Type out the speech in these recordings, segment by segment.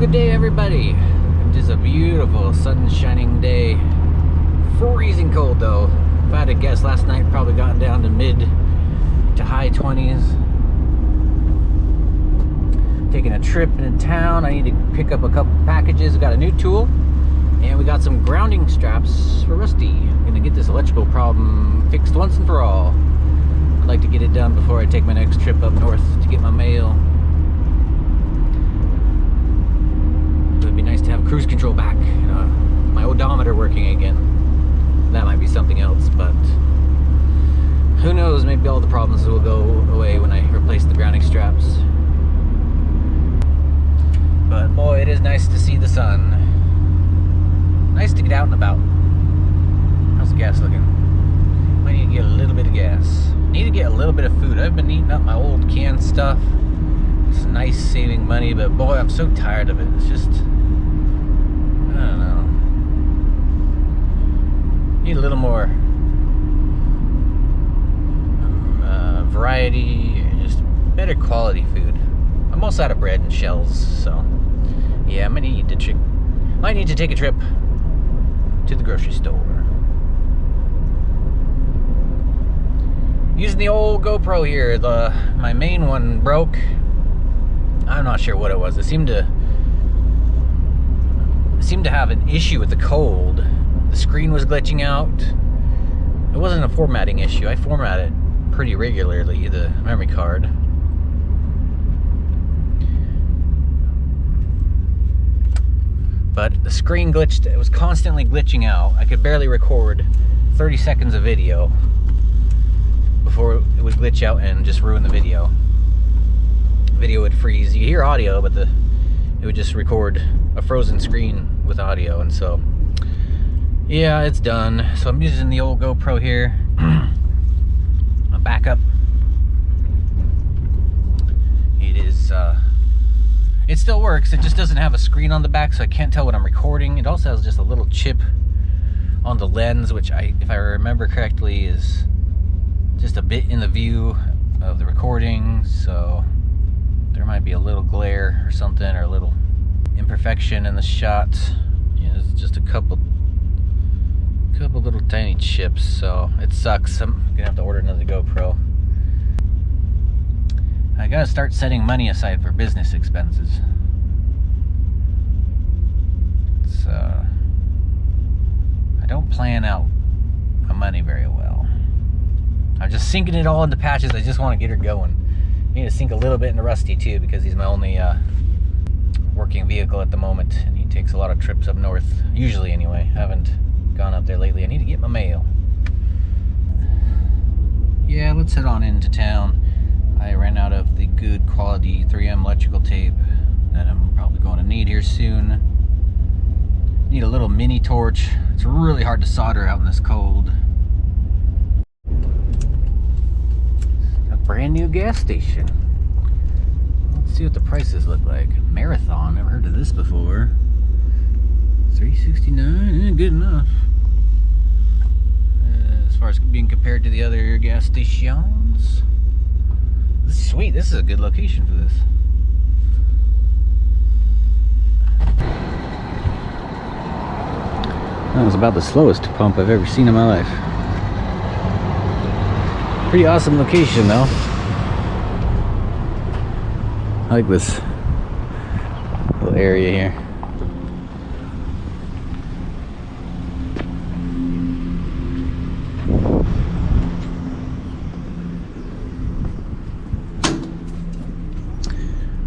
Good day, everybody. It is a beautiful sun shining day. Freezing cold though. If I had to guess, last night probably gotten down to mid to high 20s. Taking a trip in town. I need to pick up a couple packages. We got a new tool and we got some grounding straps for Rusty. I'm gonna get this electrical problem fixed once and for all. I'd like to get it done before I take my next trip up north to get my mail. It would be nice to have cruise control back, my odometer working again. That might be something else, but who knows, maybe all the problems will go away when I replace the grounding straps. But boy, it is nice to see the sun. Nice to get out and about. How's the gas looking? Might need to get a little bit of gas. Need to get a little bit of food. I've been eating up my old canned stuff. It's nice saving money, but boy, I'm so tired of it. It's just, I don't know. Need a little more variety and just better quality food. I'm almost out of bread and shells, so yeah, I might need to take a trip to the grocery store. Using the old GoPro here. My main one broke. I'm not sure what it was. It seemed to have an issue with the cold. The screen was glitching out. It wasn't a formatting issue. I format it pretty regularly, the memory card. But the screen glitched. It was constantly glitching out. I could barely record 30 seconds of video before it would glitch out and just ruin the video. Video would freeze. You hear audio, but it would just record a frozen screen with audio. And so yeah, it's done. So I'm using the old GoPro here. A backup. It still works. It just doesn't have a screen on the back, so I can't tell what I'm recording. It also has just a little chip on the lens, which if I remember correctly, is just a bit in the view of the recording. So there might be a little glare or something, or a little imperfection in the shot. Yeah, it's just a couple little tiny chips, so it sucks. I'm gonna have to order another GoPro. I gotta start setting money aside for business expenses. I don't plan out my money very well. I'm just sinking it all into patches. I just want to get her going. I need to sink a little bit into Rusty too, because he's my only working vehicle at the moment, and he takes a lot of trips up north, usually anyway. I haven't gone up there lately. I need to get my mail. Yeah, let's head on into town. I ran out of the good quality 3M electrical tape that I'm probably going to need here soon. Need a little mini torch. It's really hard to solder out in this cold. A brand new gas station. Let's see what the prices look like. Marathon, never heard of this before. $3.69, good enough. As far as being compared to the other gas stations. Sweet, this is a good location for this. That was about the slowest pump I've ever seen in my life. Pretty awesome location though. I like this little area here.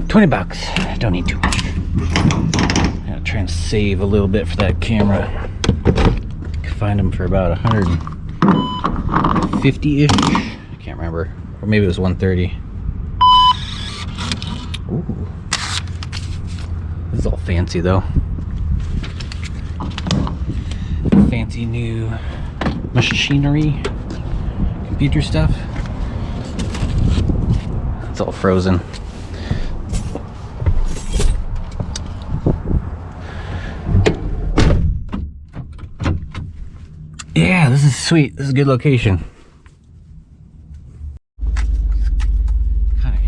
$20. Don't need too much. I'm gonna try and save a little bit for that camera. Could find them for about 150-ish. I can't remember. Or maybe it was 130. Ooh. This is all fancy though. Fancy new machinery. Computer stuff. It's all frozen. Yeah, this is sweet. This is a good location. Kind of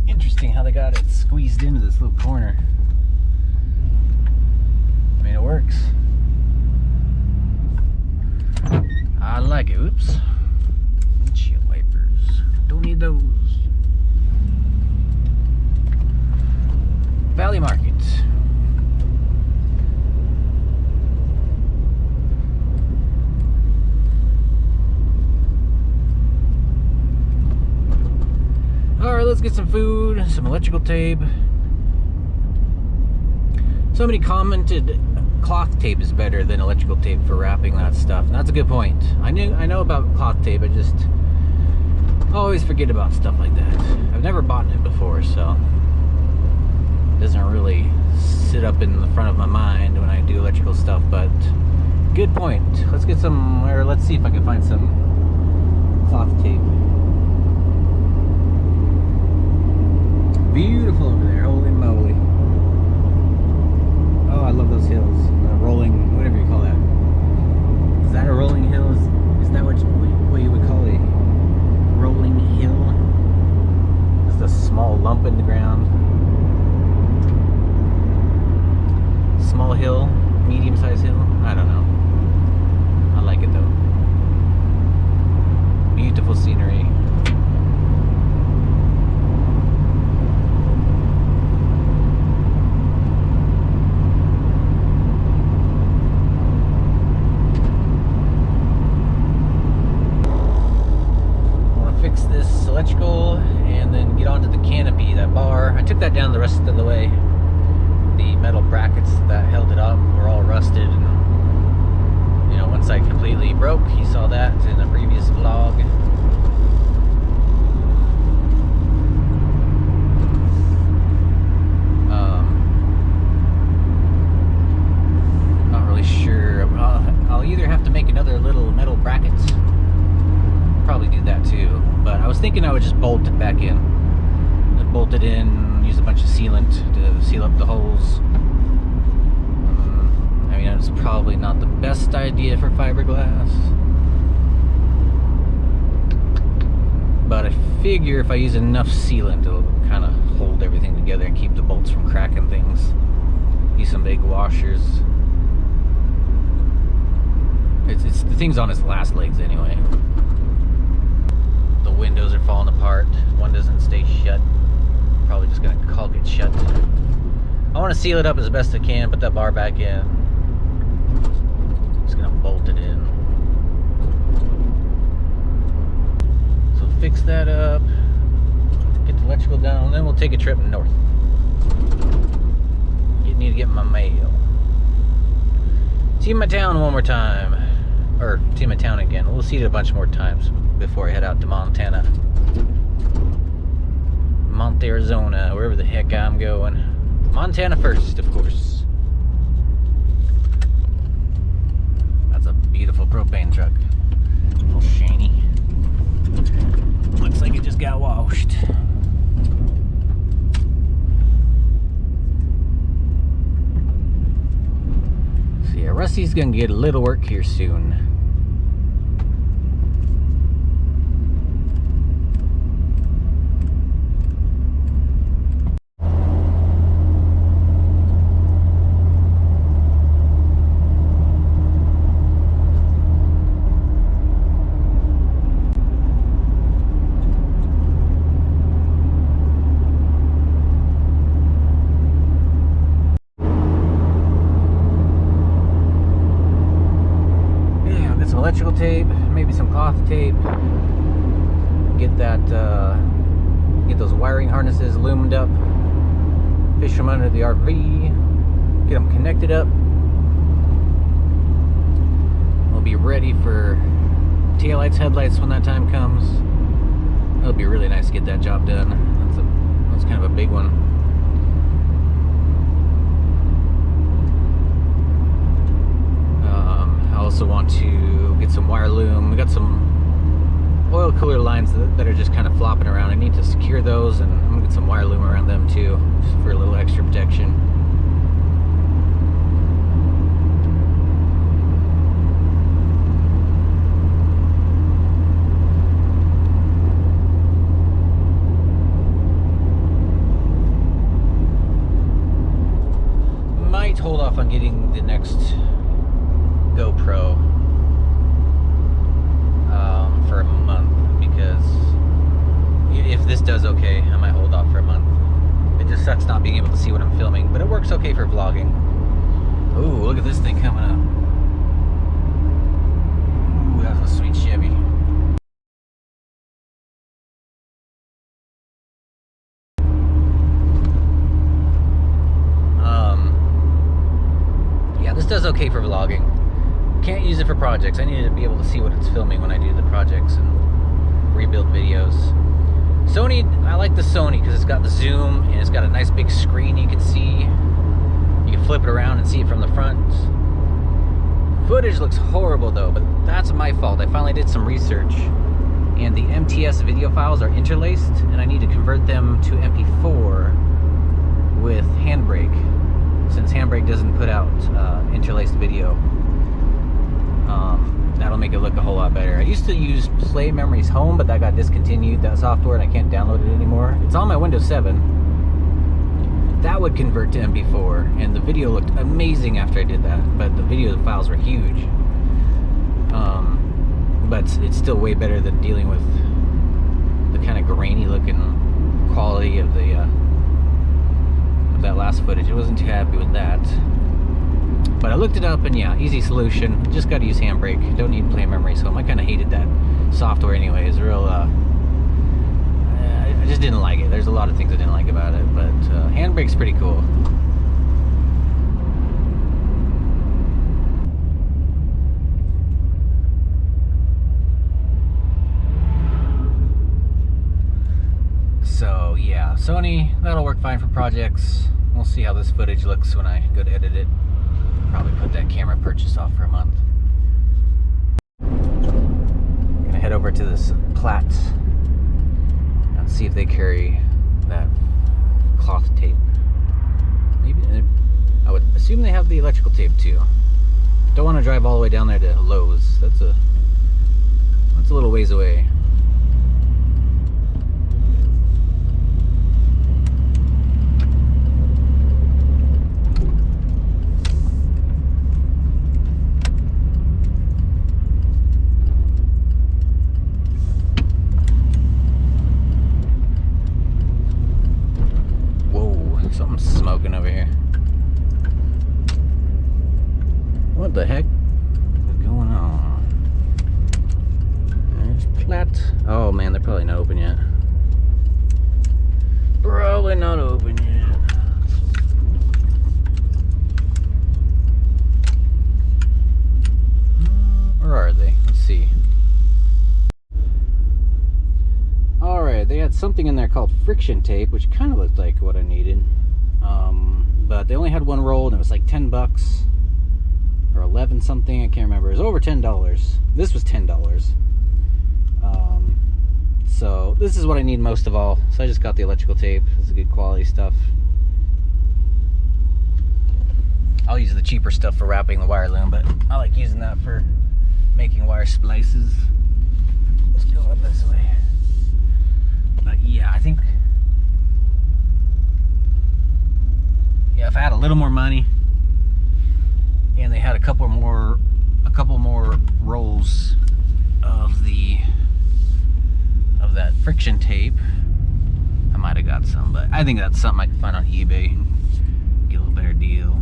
interesting how they got it squeezed into this little corner. works. I like it. Oops. Windshield wipers. Don't need those. Valley Market. Alright, let's get some food, some electrical tape. Somebody commented cloth tape is better than electrical tape for wrapping that stuff. And that's a good point. I know about cloth tape, I just always forget about stuff like that. I've never bought it before, so it doesn't really sit up in the front of my mind when I do electrical stuff, but good point. Let's get some, or let's see if I can find some cloth tape. Beautiful over there, holy moly. Oh, I love those hills. Rolling, whatever you call that. Is that a rolling hill? Is that what you would call a rolling hill? Just a small lump in the ground. Small hill, medium-sized hill? I don't know. I like it though. Beautiful scenery. Electrical, and then get onto the canopy, that bar. I took that down the rest of the way. The metal brackets that held it up were all rusted, and you know, one side completely broke. You saw that in a previous vlog. Not really sure. I'll either have to make another little metal bracket, probably do that too, but I was thinking I would just bolt it back in. I'd bolt it in, use a bunch of sealant to seal up the holes. I mean, it's probably not the best idea for fiberglass, but I figure if I use enough sealant, it'll kind of hold everything together and keep the bolts from cracking things. Use some big washers. It's the thing's on its last legs anyway. The windows are falling apart. One doesn't stay shut. Probably just gonna caulk it shut. I want to seal it up as best I can, put that bar back in. Just gonna bolt it in. So fix that up, get the electrical down, and then we'll take a trip north. Need to get my mail. See my town one more time. Or see my town again. We'll see it a bunch more times before I head out to Montana. Arizona, wherever the heck I'm going. Montana first, of course. That's a beautiful propane truck. A little shiny. Looks like it just got washed. So yeah, Rusty's gonna get a little work here soon. Electrical tape, maybe some cloth tape. Get that, get those wiring harnesses loomed up. Fish them under the RV. Get them connected up. We'll be ready for taillights, headlights when that time comes. It'll be really nice to get that job done. That's kind of a big one. I also want to get some wire loom. We got some oil cooler lines that are just kind of flopping around. I need to secure those, and I'm gonna get some wire loom around them too, just for a little extra protection. Might hold off on getting the next GoPro for a month, because if this does okay, I might hold off for a month. It just sucks not being able to see what I'm filming, but it works okay for vlogging. Ooh, look at this thing coming up. Ooh, that's a sweet Chevy. Yeah, this does okay for vlogging. Can't use it for projects. I need to be able to see what it's filming when I do the projects and rebuild videos. Sony, I like the Sony because it's got the zoom and it's got a nice big screen you can see. You can flip it around and see it from the front. Footage looks horrible though, but that's my fault. I finally did some research and the MTS video files are interlaced and I need to convert them to MP4 with Handbrake, since Handbrake doesn't put out interlaced video. That'll make it look a whole lot better. I used to use Play Memories Home, but that got discontinued, that software, and I can't download it anymore. It's on my Windows 7. That would convert to MP4, and the video looked amazing after I did that, but the video files were huge. But it's still way better than dealing with the kind of grainy looking quality of the that last footage. I wasn't too happy with that. But I looked it up and yeah, easy solution. Just got to use Handbrake. Don't need Play Memories Home. I kind of hated that software anyway. It's real, I just didn't like it. There's a lot of things I didn't like about it, but Handbrake's pretty cool. So yeah, Sony, that'll work fine for projects. We'll see how this footage looks when I go to edit it. Probably put that camera purchase off for a month. Gonna head over to this Platt and see if they carry that cloth tape. Maybe, I would assume they have the electrical tape too. Don't want to drive all the way down there to Lowe's. That's a little ways away. Something's smoking over here. What the heck is going on? There's Platt. Oh man, they're probably not open yet. Probably not open yet. Or are they? Let's see. Alright, they had something in there called friction tape, which kind of looked like what I needed. But they only had one roll and it was like 10 bucks or 11 something, I can't remember. It was over $10. This was $10. So this is what I need most of all. So I just got the electrical tape. This is good quality stuff. I'll use the cheaper stuff for wrapping the wire loom, but I like using that for making wire splices. Let's go up this way. But yeah, I think, yeah, if I had a little more money and they had a couple more rolls of that friction tape, I might have got some, but I think that's something I can find on eBay and get a little better deal.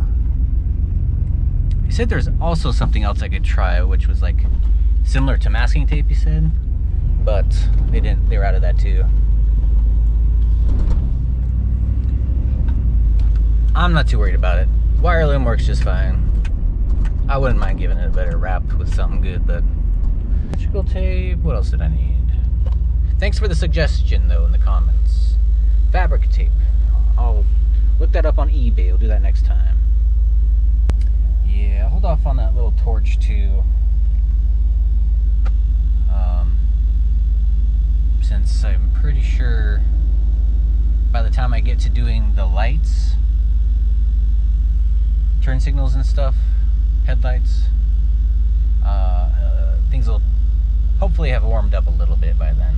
He said there's also something else I could try, which was like similar to masking tape, he said, but they were out of that too. I'm not too worried about it. Wire loom works just fine. I wouldn't mind giving it a better wrap with something good, but electrical tape, what else did I need? Thanks for the suggestion though in the comments. Fabric tape. I'll look that up on eBay. We'll do that next time. Yeah, hold off on that little torch too. Since I'm pretty sure by the time I get to doing the lights, turn signals and stuff, headlights, things will hopefully have warmed up a little bit by then.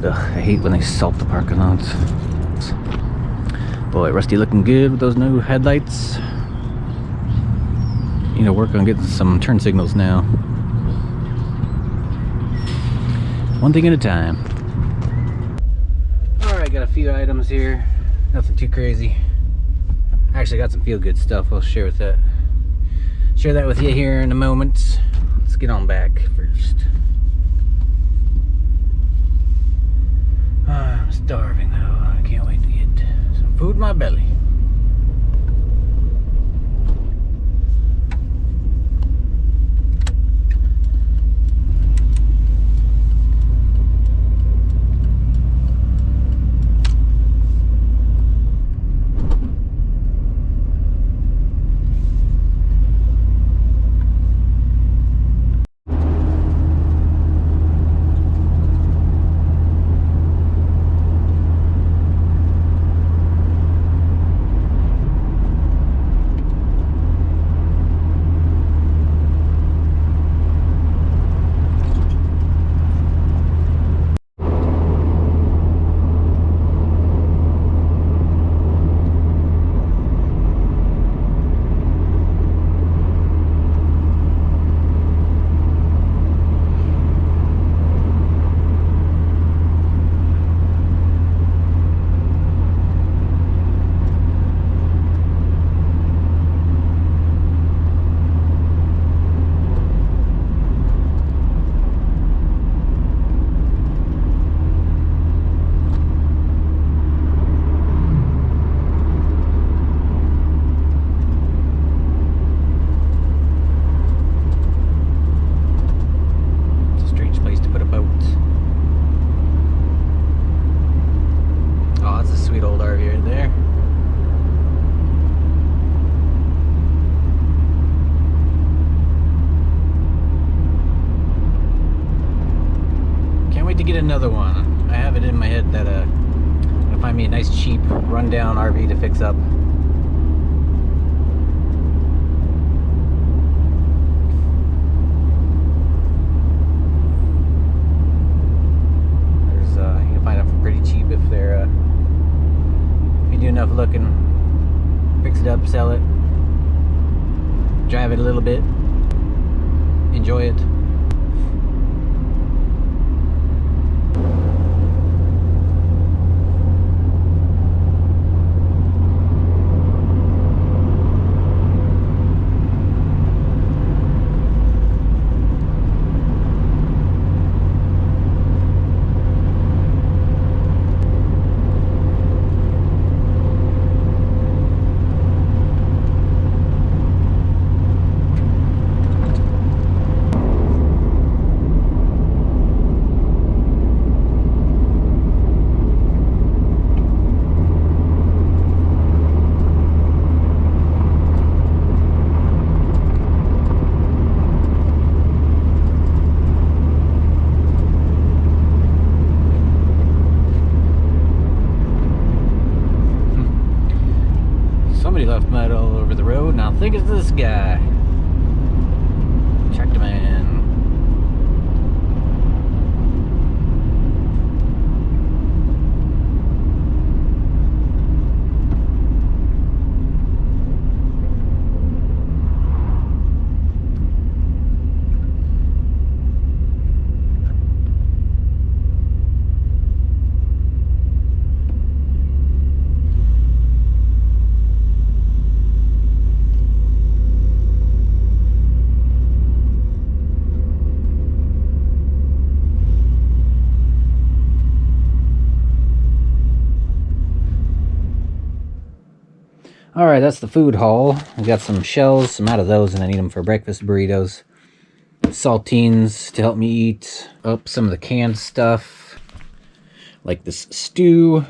Ugh, I hate when they salt the parking lots. Boy, Rusty looking good with those new headlights. Need to work on getting some turn signals now. One thing at a time. Alright, got a few items here. Nothing too crazy. Actually got some feel-good stuff I'll share that with you here in a moment. Let's get on back first. I'm starving though. I can't wait to get some food in my belly. Another one. I have it in my head that I'm gonna find me a nice cheap rundown RV to fix up. There's you can find them for pretty cheap if they're if you do enough looking. Fix it up, sell it, drive it a little bit, enjoy it. Left mud all over the road. Now think of this guy. Tractor man. Alright, that's the food haul. I got some shells, some out of those, and I need them for breakfast burritos. Saltines to help me eat up some of the canned stuff, like this stew.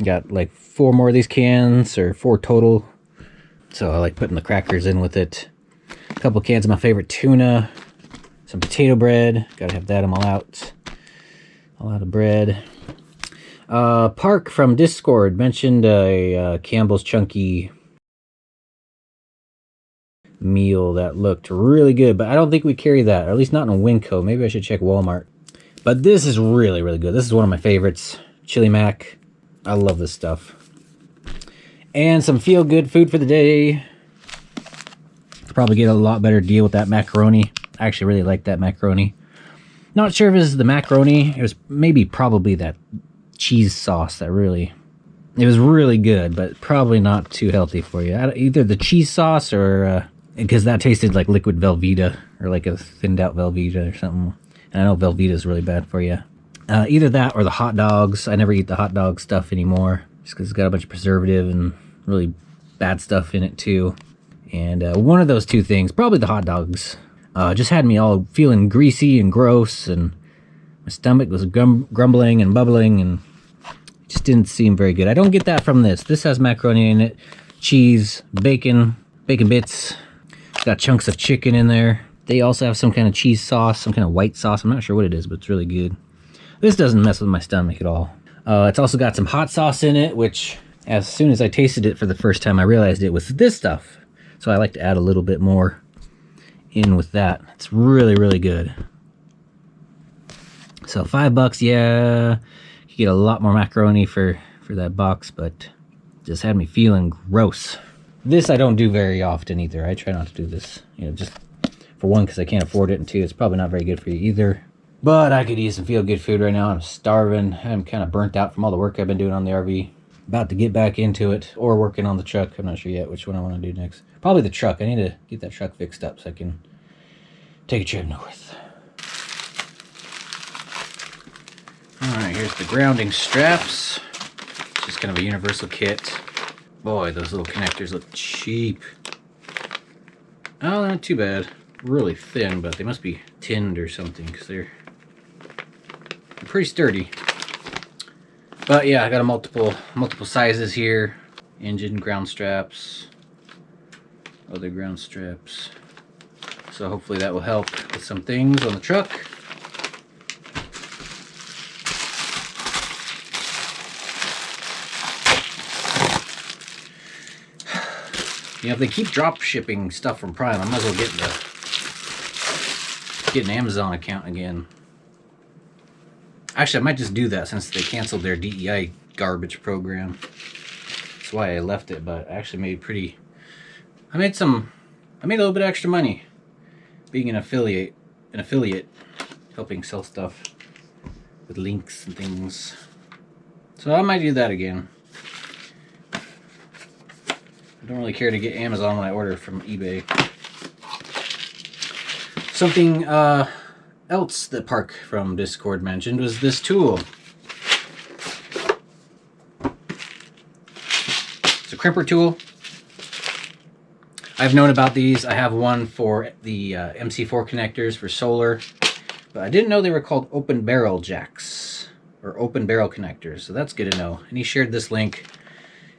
Got like 4 more of these cans, or 4 total. So I like putting the crackers in with it. A couple cans of my favorite tuna. Some potato bread. Gotta have that, I'm all out. All out of bread. Park from Discord mentioned a Campbell's Chunky meal that looked really good, but I don't think we carry that, or at least not in Winco. Maybe I should check Walmart. But this is really, really good. This is one of my favorites. Chili mac. I love this stuff. And some feel-good food for the day. Probably get a lot better deal with that macaroni. I actually really like that macaroni. Not sure if it was the macaroni. It was maybe probably that cheese sauce that really... It was really good, but probably not too healthy for you. Either the cheese sauce or... because that tasted like liquid Velveeta or like a thinned out Velveeta or something. And I know Velveeta is really bad for you. Either that or the hot dogs. I never eat the hot dog stuff anymore. Just because it's got a bunch of preservative and really bad stuff in it too. And one of those two things, probably the hot dogs, just had me all feeling greasy and gross, and my stomach was grumbling and bubbling, and it just didn't seem very good. I don't get that from this. This has macaroni in it, cheese, bacon bits, got chunks of chicken in there. They also have some kind of cheese sauce, some kind of white sauce. I'm not sure what it is, but it's really good. This doesn't mess with my stomach at all. It's also got some hot sauce in it, which as soon as I tasted it for the first time, I realized it was this stuff. So I like to add a little bit more in with that. It's really, really good. So $5, yeah. You get a lot more macaroni for that box, but just had me feeling gross. This I don't do very often either. I try not to do this. You know, just for one, because I can't afford it, and two, it's probably not very good for you either. But I could eat some feel-good food right now. I'm starving. I'm kind of burnt out from all the work I've been doing on the RV. About to get back into it, or working on the truck. I'm not sure yet which one I want to do next. Probably the truck. I need to get that truck fixed up so I can take a trip north. Alright, here's the grounding straps. Just kind of a universal kit. Boy, those little connectors look cheap. Oh, they're not too bad. Really thin, but they must be tinned or something, because they're pretty sturdy. But yeah, I got a multiple sizes here. Engine ground straps, other ground straps. So hopefully that will help with some things on the truck. You know, if they keep drop shipping stuff from Prime, I might as well get an Amazon account again. Actually, I might just do that since they canceled their DEI garbage program. That's why I left it, but I actually made I made a little bit of extra money being an affiliate, helping sell stuff with links and things. So I might do that again. I don't really care to get Amazon when I order from eBay. Something else that Park from Discord mentioned was this tool. It's a crimper tool. I've known about these. I have one for the MC4 connectors for solar, but I didn't know they were called open barrel jacks or open barrel connectors, so that's good to know. And he shared this link,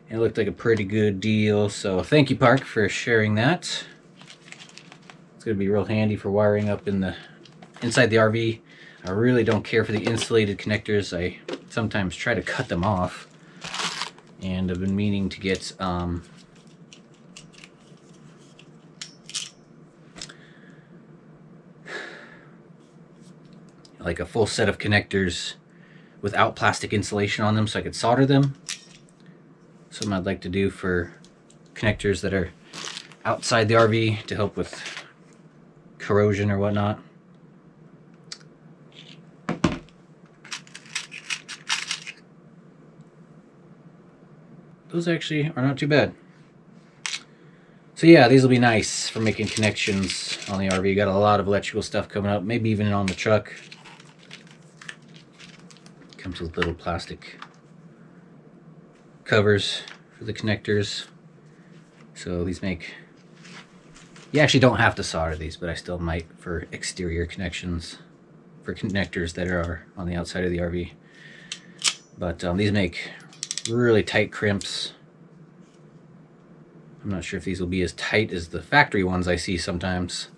and it looked like a pretty good deal, so thank you, Park, for sharing that. It's going to be real handy for wiring up inside the RV. I really don't care for the insulated connectors. I sometimes try to cut them off, and I've been meaning to get like a full set of connectors without plastic insulation on them so I could solder them. Something I'd like to do for connectors that are outside the RV to help with corrosion or whatnot. Those actually are not too bad. So yeah, these will be nice for making connections on the RV. Got a lot of electrical stuff coming up, maybe even on the truck. Comes with little plastic covers for the connectors. So these make... You actually don't have to solder these, but I still might for exterior connections, for connectors that are on the outside of the RV. But these make really tight crimps. I'm not sure if these will be as tight as the factory ones I see sometimes.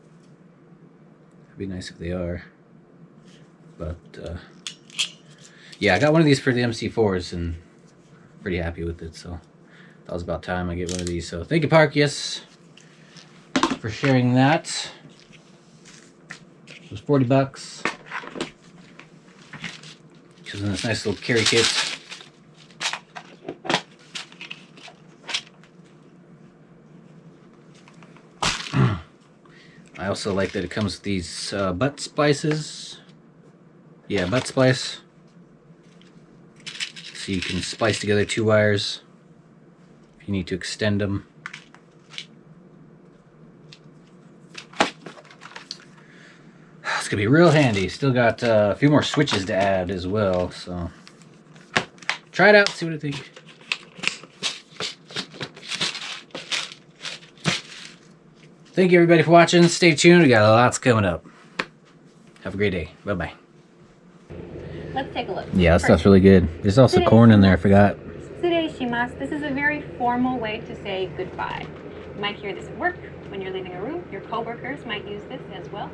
It'd be nice if they are. But yeah, I got one of these for the MC4s and pretty happy with it, so that was about time I get one of these. So thank you, Park, yes, for sharing that. It was $40. Comes in this nice little carry kit. I also like that it comes with these butt splices. Yeah, butt splice. So you can splice together 2 wires if you need to extend them. It's gonna be real handy. Still got a few more switches to add as well, so try it out, see what I think. Thank you everybody for watching. Stay tuned, we got lots coming up. Have a great day. Bye-bye. Let's take a look. Yeah, that stuff's really good. There's also corn in there, I forgot. Tsureishimasu. This is a very formal way to say goodbye. You might hear this at work when you're leaving a room. Your coworkers might use this as well.